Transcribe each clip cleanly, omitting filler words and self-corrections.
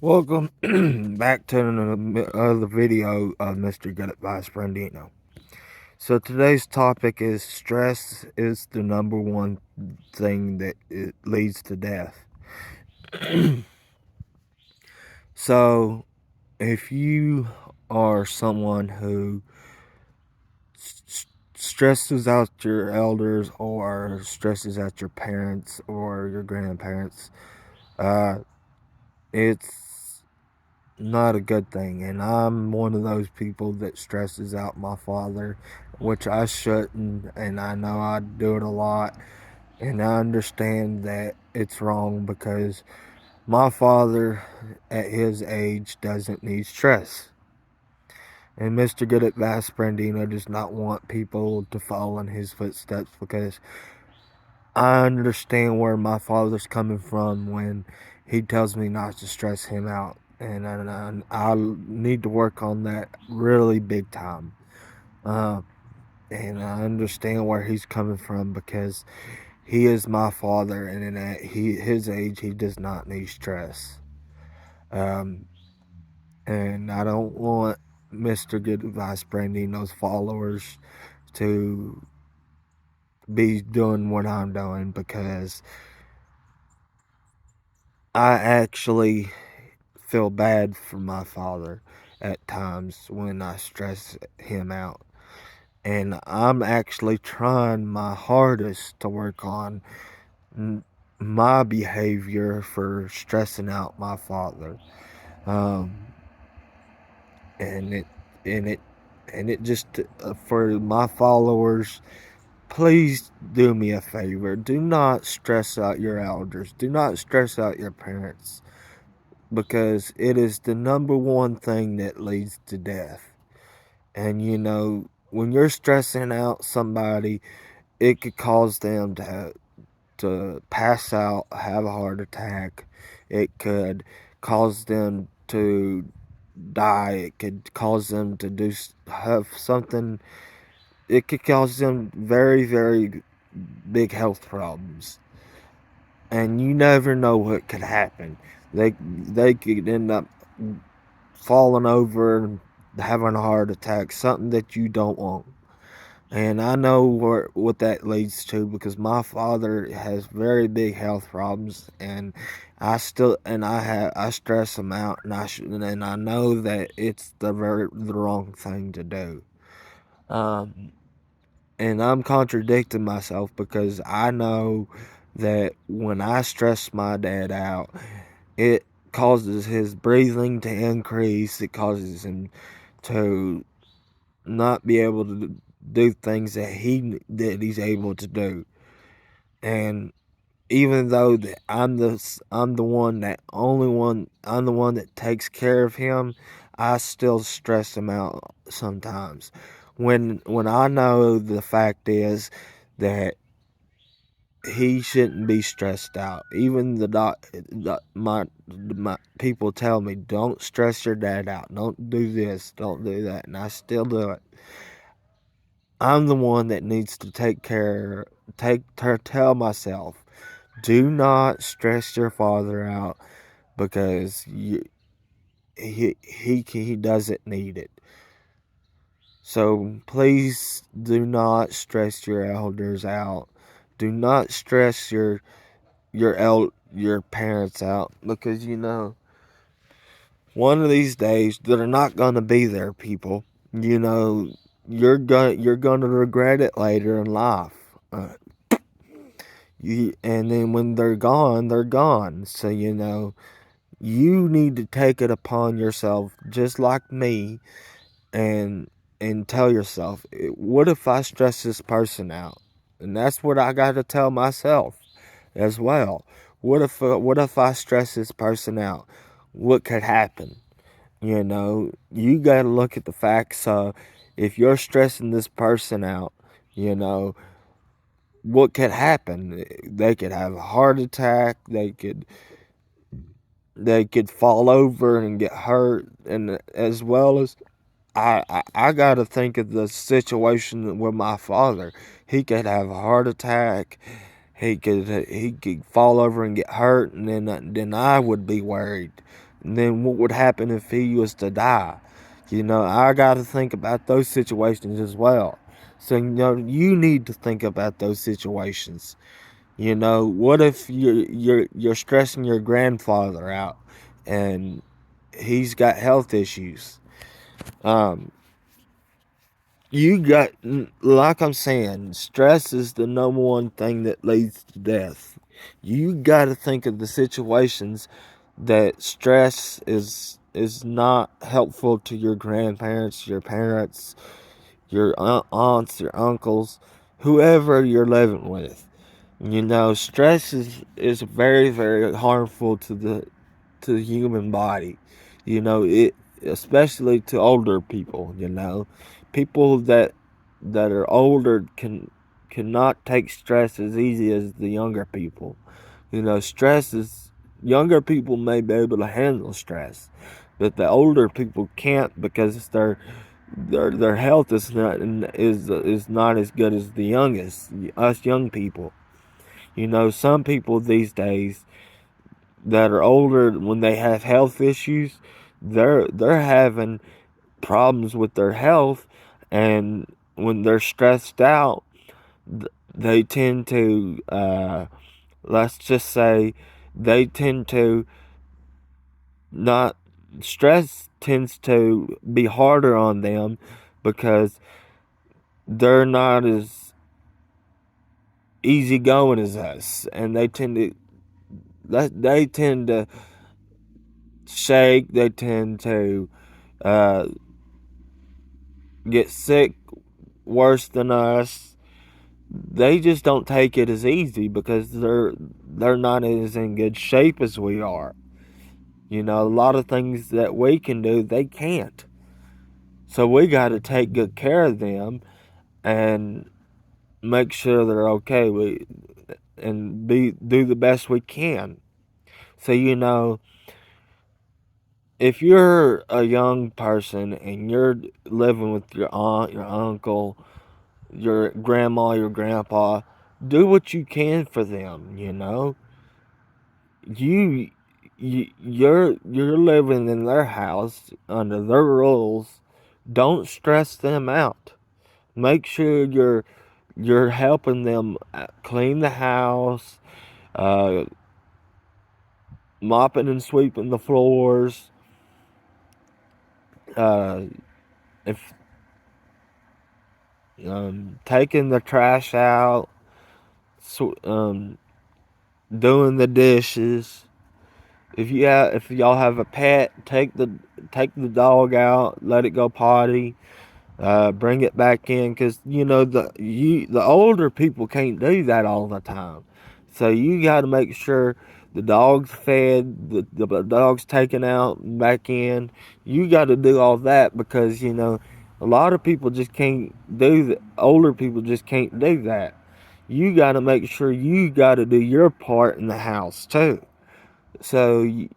Welcome back to another video of Mr. Good Advice Brandino. So today's topic is stress is the number one thing that it leads to death. So if you are someone who stresses out your elders or stresses out your parents or your grandparents, uh, it's not a good thing. And I'm one of those people that stresses out my father, which I shouldn't, and I know I do it a lot. And I understand that it's wrong because my father at his age doesn't need stress. And Mr. Good Advice Brandino does not want people to follow in his footsteps because I understand where my father's coming from when he tells me not to stress him out. And I need to work on that really big time. Uh, and I understand where he's coming from because he is my father, and at his age, he does not need stress. Um, and I don't want Mr. Good Advice Brandino's followers to be doing what I'm doing because I actually feel bad for my father at times when I stress him out. And I'm actually trying my hardest to work on my behavior for stressing out my father. Um, and it, and it, and it just, for my followers, please do me a favor. Do not stress out your elders. Do not stress out your parents, because it is the number one thing that leads to death. And when you're stressing out somebody, it could cause them to pass out, have a heart attack. It could cause them to die. It could cause them to have something. It could cause them very, very big health problems. And you never know what could happen. They could end up falling over and having a heart attack, something that you don't want. And I know what that leads to because my father has very big health problems, and I stress him out, and I know that it's the wrong thing to do. Um, and I'm contradicting myself because I know that when I stress my dad out, it causes his breathing to increase. It causes him to not be able to do things that he's able to do. And even though that I'm the one that only one I'm the one that takes care of him, I still stress him out sometimes. When I know the fact is that he shouldn't be stressed out. Even my people tell me, don't stress your dad out. Don't do this. Don't do that. And I still do it. I'm the one that needs to tell myself, do not stress your father out because he doesn't need it. So please do not stress your elders out. Do not stress your parents out because one of these days they're not gonna be there, people. You know you're gonna regret it later in life. And then when they're gone, they're gone. So you need to take it upon yourself, just like me, and tell yourself, what if I stress this person out? And that's what I got to tell myself as well. What if I stress this person out? What could happen? You got to look at the facts. If you're stressing this person out, you know what could happen. They could have a heart attack. They could fall over and get hurt, and as well as I got to think of the situation with my father. He could have a heart attack. He could fall over and get hurt, and then I would be worried And then what would happen if he was to die? I got to think about those situations as well. So, you need to think about those situations. What if you're stressing your grandfather out and he's got health issues? Um, you got, like I'm saying, stress is the number one thing that leads to death. You got to think of the situations that stress is not helpful to your grandparents, your parents, your aunts, your uncles, whoever you're living with. Stress is very, very harmful to the human body. It especially to older people. People that are older cannot take stress as easy as the younger people. Stress is younger people may be able to handle stress, but the older people can't because their health is not as good as the youngest us young people. Some people these days that are older, when they have health issues, they're having problems with their health, and when they're stressed out, they tend to let's just say they tend to not stress tends to be harder on them because they're not as easygoing as us, and they tend to shake. They tend to uh, get sick worse than us. They just don't take it as easy because they're not as in good shape as we are. A lot of things that we can do, they can't. So we got to take good care of them and make sure they're okay. And do the best we can. So if you're a young person and you're living with your aunt, your uncle, your grandma, your grandpa, do what you can for them. You, you're living in their house under their rules. Don't stress them out. Make sure you're helping them clean the house, uh, mopping and sweeping the floors. Uh, if taking the trash out, so, doing the dishes. If y'all have a pet, take the dog out, let it go potty, bring it back in, because the older people can't do that all the time. So you got to make sure the dog's fed, the dog's taken out and back in. You got to do all that because a lot of people just can't do that. Older people just can't do that. You got to make sure you got to do your part in the house too. So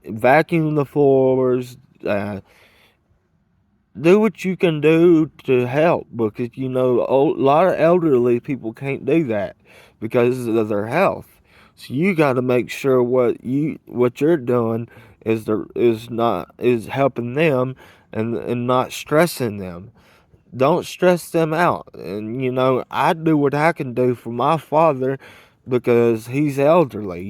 vacuum the floors, do what you can do to help, because a lot of elderly people can't do that because of their health. So you got to make sure what you're doing is helping them and not stressing them. Don't stress them out. And I do what I can do for my father because he's elderly.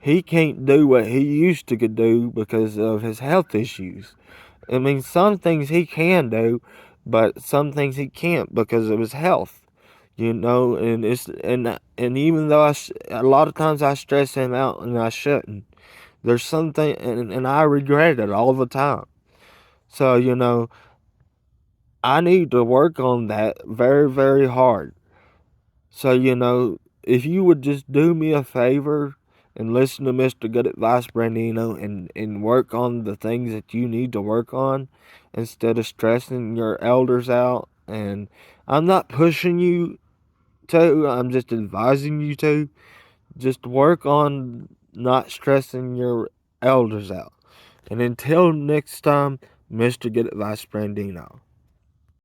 He can't do what he used to could do because of his health issues. I mean, some things he can do, but some things he can't because of his health. And even though a lot of times I stress him out and I shouldn't. There's something, and I regret it all the time. So I need to work on that very, very hard. So if you would just do me a favor and listen to Mr. Good Advice Brandino and work on the things that you need to work on instead of stressing your elders out. And I'm not pushing you to, I'm just advising you to. Just work on not stressing your elders out. And until next time, Mr. Good Advice Brandino.